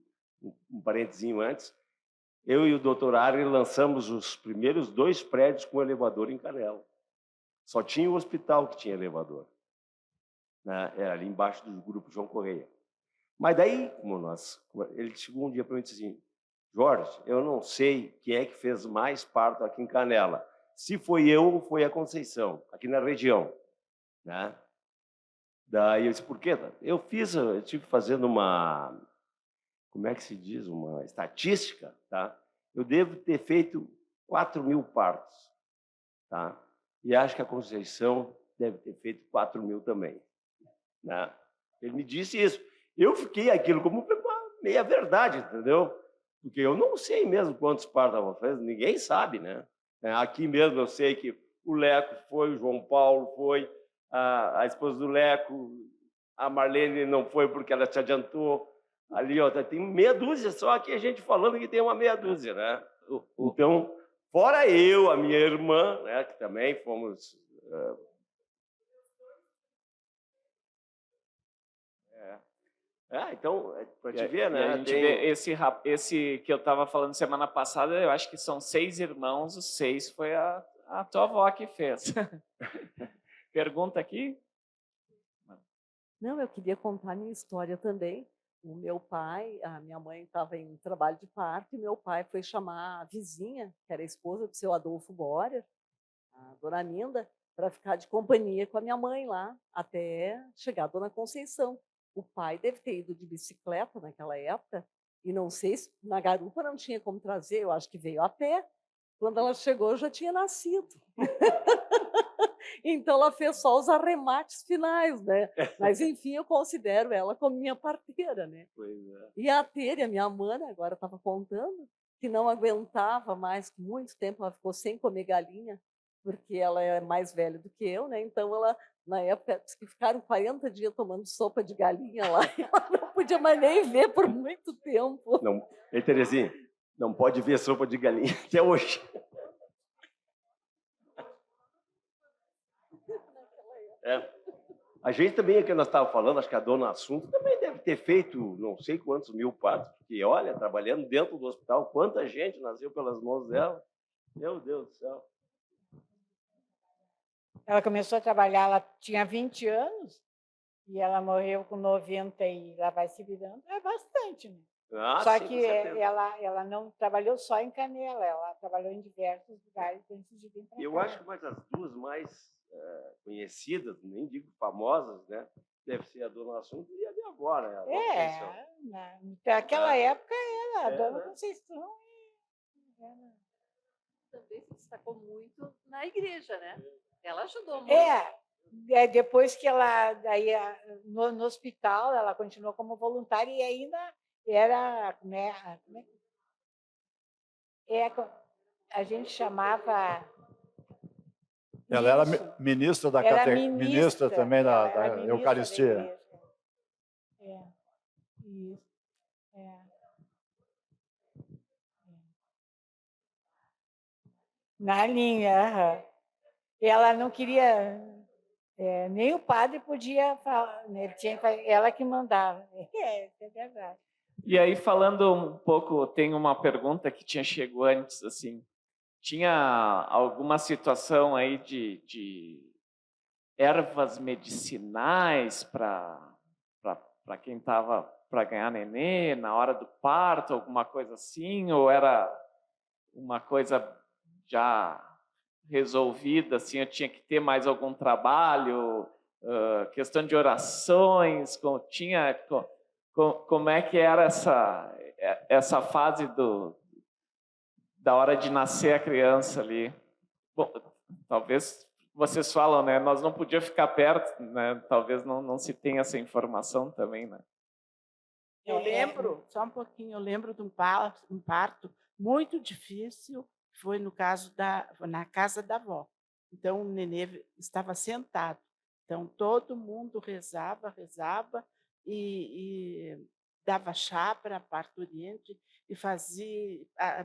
parentezinho antes, eu e o doutor Ari lançamos os primeiros 2 prédios com elevador em Canela. Só tinha o hospital que tinha elevador, né? Era ali embaixo do grupo João Correia. Mas daí, ele chegou um dia para mim e disse assim, Jorge, eu não sei quem é que fez mais parto aqui em Canela. Se foi eu ou foi a Conceição, aqui na região, né? Daí eu disse, por quê? Eu estive fazendo como é que se diz, uma estatística, tá? Eu devo ter feito 4.000 partos, tá? E acho que a Conceição deve ter feito 4.000 também, né? Ele me disse isso. Eu fiquei aquilo como meia verdade, entendeu? Porque eu não sei mesmo quantos partos ela fez, ninguém sabe, né? Aqui mesmo eu sei que o Leco foi, o João Paulo foi, a esposa do Leco, a Marlene não foi porque ela se adiantou. Ali, ó, tem meia dúzia só aqui, a gente falando que tem uma meia dúzia, né? Então, fora eu, a minha irmã, né, que também fomos... então, para te ver, né? A gente vê esse que eu estava falando semana passada, eu acho que são 6 irmãos, os 6 foi a tua avó que fez. Pergunta aqui? Não, eu queria contar a minha história também. O meu pai, a minha mãe estava em trabalho de parto e meu pai foi chamar a vizinha, que era a esposa do seu Adolfo Borer, a dona Ninda, para ficar de companhia com a minha mãe lá, até chegar a dona Conceição. O pai deve ter ido de bicicleta naquela época, e não sei se na garupa não tinha como trazer, eu acho que veio a pé. Quando ela chegou, eu já tinha nascido. Então, ela fez só os arremates finais, né? Mas, enfim, eu considero ela como minha parteira, né? Pois é. E a Tere, a minha mana, agora estava contando, que não aguentava mais, muito tempo ela ficou sem comer galinha, porque ela é mais velha do que eu, né? Então, ela, na época, disse que ficaram 40 dias tomando sopa de galinha lá, e ela não podia mais nem ver por muito tempo. Não, Terezinha, não pode ver sopa de galinha até hoje. A gente também, que nós estávamos falando, acho que a dona Assunta também deve ter feito não sei quantos 1.000 partos, porque, olha, trabalhando dentro do hospital, quanta gente nasceu pelas mãos dela. Meu Deus do céu. Ela começou a trabalhar, ela tinha 20 anos e ela morreu com 90 e lá vai se virando. É bastante, né? Só sim, com que certeza. ela não trabalhou só em Canela, ela trabalhou em diversos lugares antes de vir para cá. Eu acho que mais as duas mais conhecidas, nem digo famosas, né? Deve ser a Dona Assunta e a de agora, a Dona Conceição. Naquela época era a Dona né? Conceição. Também se destacou muito na igreja, né? Ela ajudou muito. Depois que ela, daí, no hospital, ela continuou como voluntária e ainda era, a gente chamava... Ela era Isso. ministra da Era ministra também ela da era ministra Eucaristia. da igreja. Isso. Na linha, aham. Ela não queria, nem o padre podia falar, né? Ela que mandava. É verdade. E aí, falando um pouco, tem uma pergunta que chegado antes, assim, tinha alguma situação aí de ervas medicinais para quem estava para ganhar nenê na hora do parto, alguma coisa assim, ou era uma coisa já resolvida, assim, eu tinha que ter mais algum trabalho, questão de orações, como é que era essa fase da hora de nascer a criança ali? Bom, talvez vocês falam, né? Nós não podíamos ficar perto, né? Talvez não se tenha essa informação também, né? Eu lembro, só um pouquinho, eu lembro de um parto muito difícil, foi no caso na casa da avó. Então, o nenê estava sentado. Então, todo mundo rezava e dava chá para a parturiente e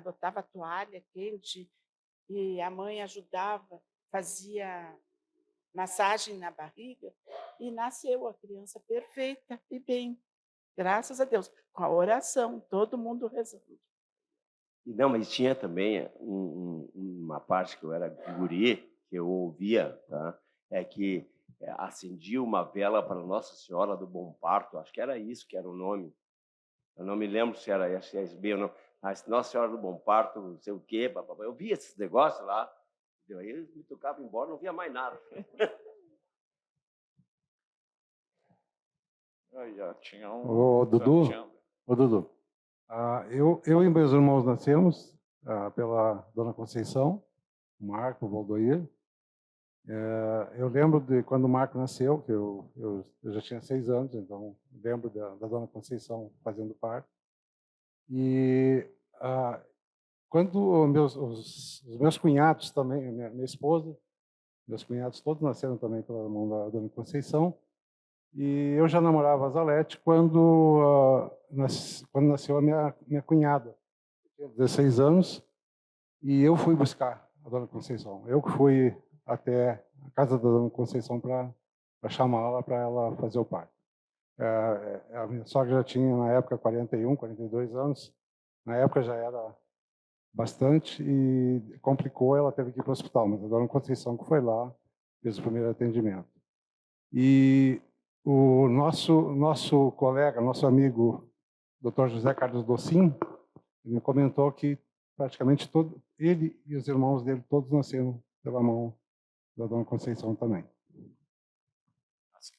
botava toalha quente e a mãe ajudava, fazia massagem na barriga e nasceu a criança perfeita e bem. Graças a Deus, com a oração, todo mundo rezando. Não, mas tinha também uma parte que eu era guri, que eu ouvia, tá? É que acendia uma vela para Nossa Senhora do Bom Parto, acho que era isso que era o nome. Eu não me lembro se era SB ou não. Mas Nossa Senhora do Bom Parto, não sei o quê. Eu via esses negócios lá, aí eu me tocava embora, não via mais nada. Aí, ó, tinha Ô, Dudu, eu e meus irmãos nascemos pela Dona Conceição, o Marco, o Valdoir. Eu lembro de quando o Marco nasceu, que eu já tinha 6 anos, então lembro da Dona Conceição fazendo parto. E quando os meus cunhados também, minha esposa, meus cunhados todos nasceram também pela mão da Dona Conceição. E eu já namorava a Zalete quando nasceu a minha cunhada. Eu tinha 16 anos e eu fui buscar a Dona Conceição. Eu que fui até a casa da Dona Conceição para chamá-la para ela fazer o parto. A minha sogra já tinha, na época, 41, 42 anos. Na época já era bastante e complicou, ela teve que ir para o hospital. Mas a Dona Conceição que foi lá, fez o primeiro atendimento. E o nosso colega, nosso amigo, Dr. José Carlos Docin, ele comentou que praticamente ele e os irmãos dele todos nasceram pela mão da Dona Conceição também.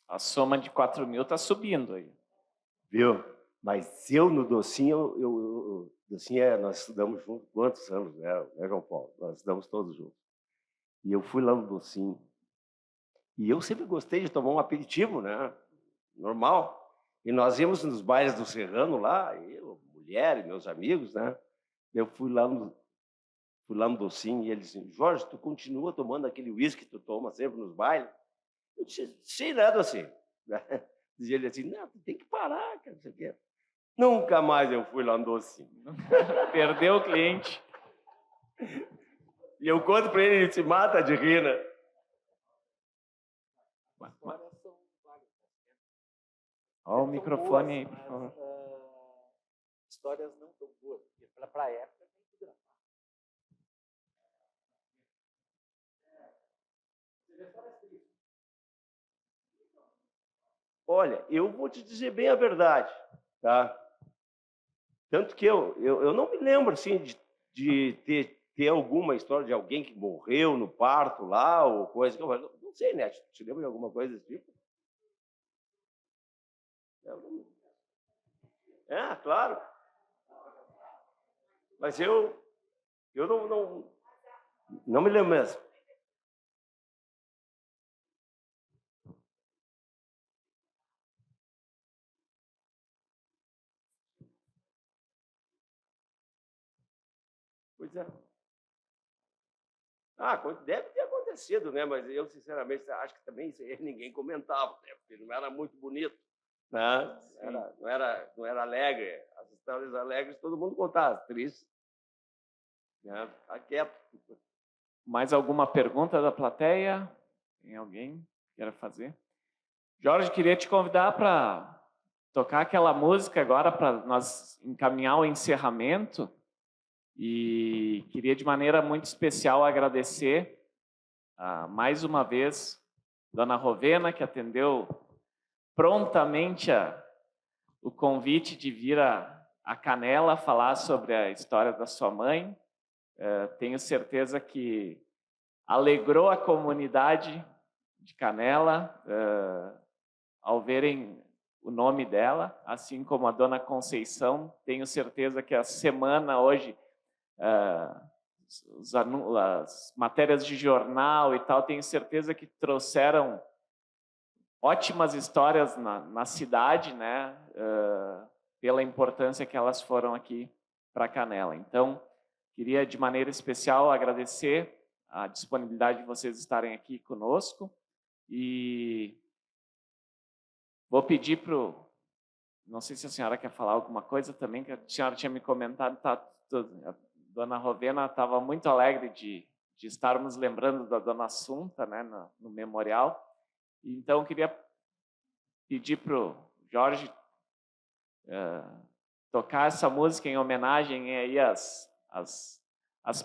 A soma de 4.000 está subindo aí. Viu? Mas eu no Docinho, nós estudamos juntos quantos anos, né, João Paulo? Nós estudamos todos juntos. E eu fui lá no Docinho. E eu sempre gostei de tomar um aperitivo, né? Normal. E nós íamos nos bailes do Serrano lá, eu, mulher e meus amigos, né? Eu fui lá no Docinho e ele disse: Jorge, tu continua tomando aquele uísque que tu toma sempre nos bailes? Eu disse, cheirando assim. Dizia ele assim: não, tu tem que parar, cara, não sei o quê. Nunca mais eu fui lá no Docinho. Perdeu o cliente. E eu conto para ele se mata de rir, né? Olha o microfone aí, por favor. Histórias não tão boas, porque para a época tem que gravar. Olha, eu vou te dizer bem a verdade, tá? Tanto que eu não me lembro assim de ter alguma história de alguém que morreu no parto lá ou coisa que eu não sei, né? Te lembra de alguma coisa desse tipo? Claro. Mas eu não me lembro mesmo. Pois é. Deve ter acontecido, né? Mas eu, sinceramente, acho que também isso aí ninguém comentava, né? Porque não era muito bonito, né? Não era alegre. As histórias alegres todo mundo contava, tristes. Né? Tá quieto. Mais alguma pergunta da plateia? Tem alguém que queira fazer? Jorge, queria te convidar para tocar aquela música agora para nós encaminhar o encerramento. E queria, de maneira muito especial, agradecer mais uma vez Dona Rovena, que atendeu prontamente o convite de vir a Canela falar sobre a história da sua mãe. Tenho certeza que alegrou a comunidade de Canela ao verem o nome dela, assim como a Dona Conceição. Tenho certeza que a semana hoje, as matérias de jornal e tal, tenho certeza que trouxeram ótimas histórias na cidade, né? Pela importância que elas foram aqui para Canela. Então, queria de maneira especial agradecer a disponibilidade de vocês estarem aqui conosco e vou pedir não sei se a senhora quer falar alguma coisa também, que a senhora tinha me comentado, a Dona Rovena estava muito alegre de estarmos lembrando da Dona Assunta, né, no memorial. Então, queria pedir para o Jorge tocar essa música em homenagem aí às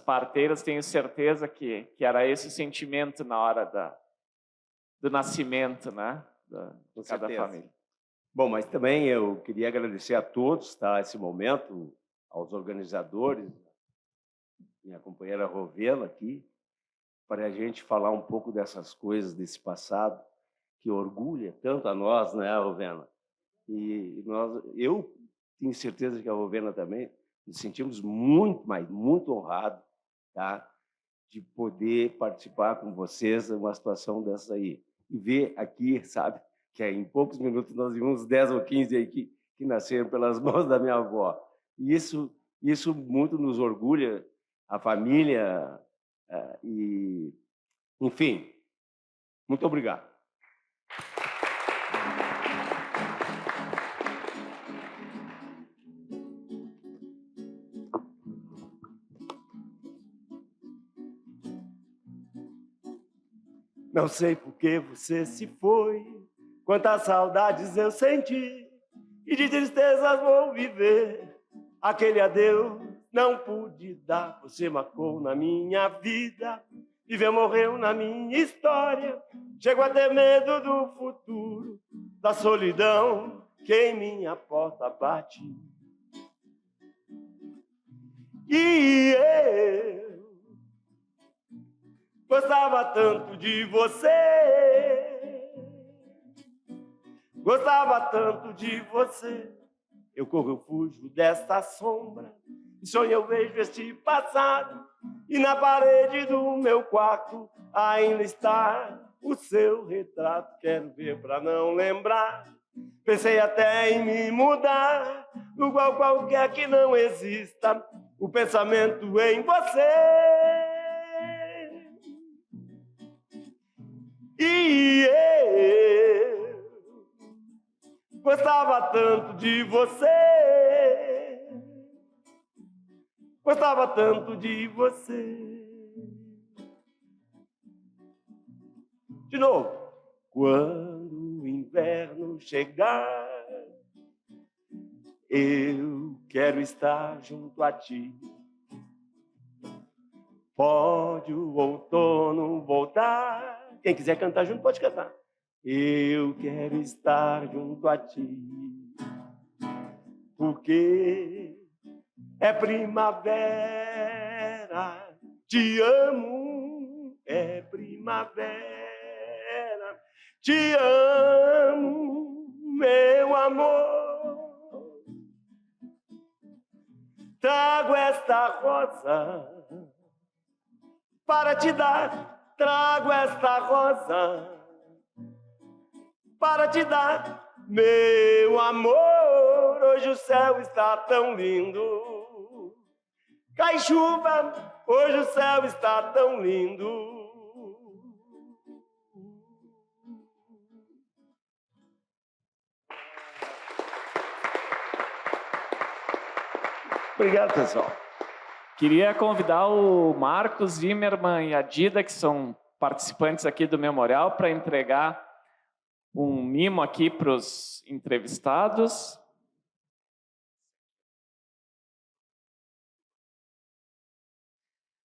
parteiras. Tenho certeza que era esse o sentimento na hora do nascimento, né, de cada família. Bom, mas também eu queria agradecer a todos, tá, esse momento, aos organizadores, minha companheira Rovena aqui, para a gente falar um pouco dessas coisas, desse passado, que orgulha tanto a nós, né, Rovena? E eu tenho certeza que a Rovena também, nos sentimos muito honrados, tá, de poder participar com vocês de uma situação dessa aí. E ver aqui, sabe, que em poucos minutos nós vimos 10 ou 15 aí que nasceram pelas mãos da minha avó. E isso muito nos orgulha, a família, e, enfim, muito obrigado. Não sei por que você se foi, quantas saudades eu senti, e de tristezas vou viver. Aquele adeus não pude dar, você marcou na minha vida, viveu, morreu na minha história. Chego a ter medo do futuro, da solidão que em minha porta bate. E eu gostava tanto de você, gostava tanto de você. Eu corro, eu fujo desta sombra, e sonho eu vejo este passado, e na parede do meu quarto ainda está o seu retrato. Quero ver pra não lembrar, pensei até em me mudar, lugar qualquer que não exista o pensamento em você. E eu gostava tanto de você, gostava tanto de você. De novo. Quando o inverno chegar, eu quero estar junto a ti. Pode o outono voltar. Quem quiser cantar junto pode cantar. eu quero estar junto a ti, porque é primavera, te amo, é primavera, te amo, meu amor. Trago esta rosa para te dar, trago esta rosa para te dar, meu amor. Hoje o céu está tão lindo, cai chuva, hoje o céu está tão lindo. Obrigado, pessoal. Queria convidar o Marcos Zimmermann e a Dida, que são participantes aqui do memorial, para entregar um mimo aqui para os entrevistados.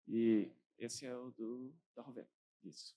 E esse é o da Rovena. Isso.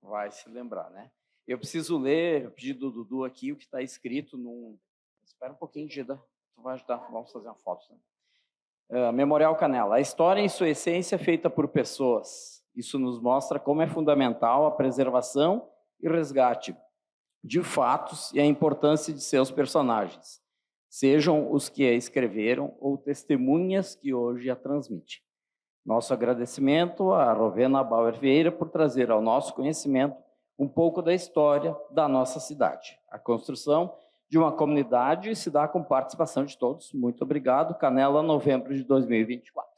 Vai se lembrar, né? Eu preciso ler, eu pedi do Dudu aqui o que está escrito num... Espera um pouquinho, Dida. Tu vai ajudar, vamos fazer uma foto. Né? Memorial Canela. A história, em sua essência, é feita por pessoas. Isso nos mostra como é fundamental a preservação e resgate de fatos e a importância de seus personagens, sejam os que a escreveram ou testemunhas que hoje a transmitem. Nosso agradecimento à Rovena Bauer Vieira por trazer ao nosso conhecimento um pouco da história da nossa cidade. A construção de uma comunidade se dá com participação de todos. Muito obrigado. Canela, novembro de 2024.